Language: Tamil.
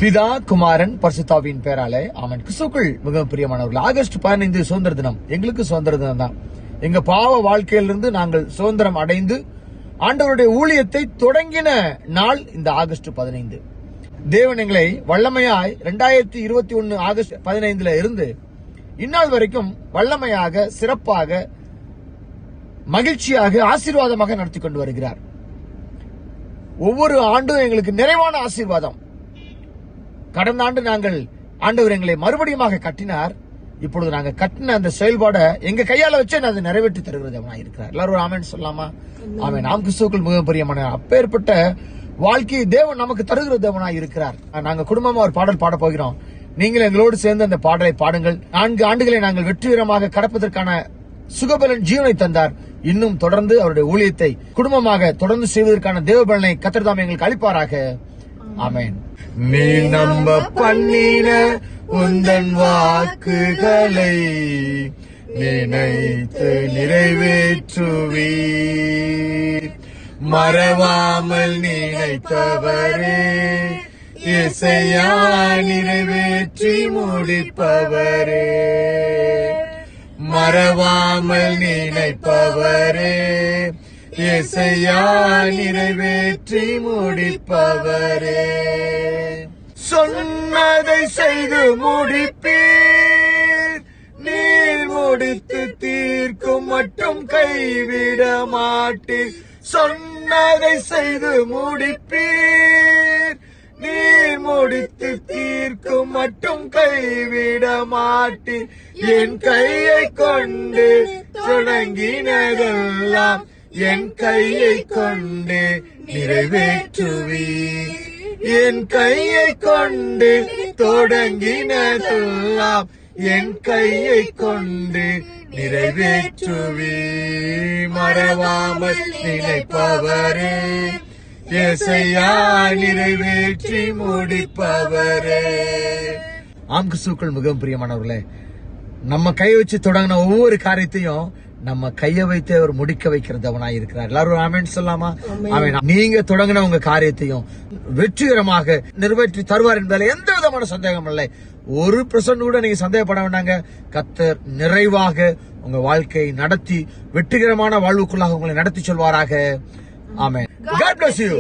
பிதா குமாரன் பரிசுத்தாவின் பேராலே ஆமென். கிறிஸ்துவுக்குள் மிகவும் பிரியமானவர்கள், ஆகஸ்ட் 15 சுதந்திர தினம். எங்களுக்கு சுதந்திர தினம் தான். எங்க பாவ வாழ்க்கையிலிருந்து நாங்கள் சுதந்திரம் அடைந்து ஆண்டவருடைய ஊழியத்தை தொடங்கின நாள் இந்த ஆகஸ்ட் 15. தேவன் எங்களை வல்லமையாய் 2021 ஆகஸ்ட் 15 இருந்து இந்நாள் வரைக்கும் வல்லமையாக, சிறப்பாக, மகிழ்ச்சியாக, ஆசீர்வாதமாக நடத்தி கொண்டு வருகிறார். ஒவ்வொரு ஆண்டும் எங்களுக்கு நிறைவான ஆசீர்வாதம். கடந்த ஆண்டு நாங்கள் ஆண்டவர் எங்களை மறுபடியும் கட்டினார். இப்பொழுது நாங்க கட்டின அந்த செயல்பாடை எங்க கையால வச்சு அதை நிறைவேற்றி தருகிறது இருக்கிறார். எல்லாரும் ஆமென் சொல்லாமா? ஆமென். நாம் கிறிஸ்துவுக்குள் மிகவும் பிரியமான அப்பேற்பட்ட வாழ்க்கையை தேவன் நமக்கு தருகிற தேவனாய் இருக்கிறார். நாங்க குடும்பமா ஒரு பாடல் பாட போகிறோம். நீங்கள் எங்களோடு சேர்ந்து அந்த பாடலை பாடுங்கள். 4 ஆண்டுகளை நாங்கள் வெற்றிகரமாக கடப்பதற்கான சுகபலன் ஜீவனை தந்தார். இன்னும் தொடர்ந்து அவருடைய ஊழியத்தை குடும்பமாக தொடர்ந்து செய்வதற்கான தேவபலனை கர்த்தர் தாமே எங்களுக்கு அளிப்பாராக. ஆமென். நீ நம்ப பண்ணின உந்தன் வாக்குகளை நினைத்து நிறைவேற்றுவீர். மறவாமல் நினைத்தவரே இசையா நிறைவேற்றி முடிப்பவரே. மறவாமல் நினைப்பவரே இசையா நிறைவேற்றி முடிப்பவரே. சொன்னதை செய்து முடிப்பீர். நீர் முடித்து தீர்க்கும் மட்டும் கைவிட மாட்டீர். சொன்னதை செய்து முடிப்பீர். நீர் முடித்து தீர்க்கும் மட்டும் கைவிட மாட்டீர். என் கையை கொண்டு தொடங்கினதெல்லாம் என் கையை கொண்டு நிறைவேற்றுவீர். என் கையை கொண்டு தொடங்கினதெல்லாம் என் கையை கொண்டு நிறைவேற்றுவீர். மறவாமல் நினைப்பவரே இசையா நிறைவேற்றி முடிப்பவரே. ஆம் கிறிஸ்துவுக்குள் மிகவும் பிரியமானவர்களே, நம்ம கையை வச்சு தொடங்கின ஒவ்வொரு காரியத்தையும் நம்ம கையை வைத்து அவர் முடிக்க வைக்கிறதவனாய் இருக்கிறார். எல்லாரும் ஆமென் சொல்லாமா? ஆமென். நீங்க தொடங்கின உங்க காரியத்தையும் வெற்றிகரமாக நிறைவேற்றி தருவார் என்பதில் எந்த விதமான சந்தேகம் இல்லை. 1% கூட நீங்க சந்தேகப்பட வேண்டாங்க. கர்த்தர் நிறைவாக உங்க வாழ்க்கையை நடத்தி வெற்றிகரமான வாழ்வுக்குள்ளாக உங்களை நடத்தி சொல்வாராக. ஆமென். God bless you.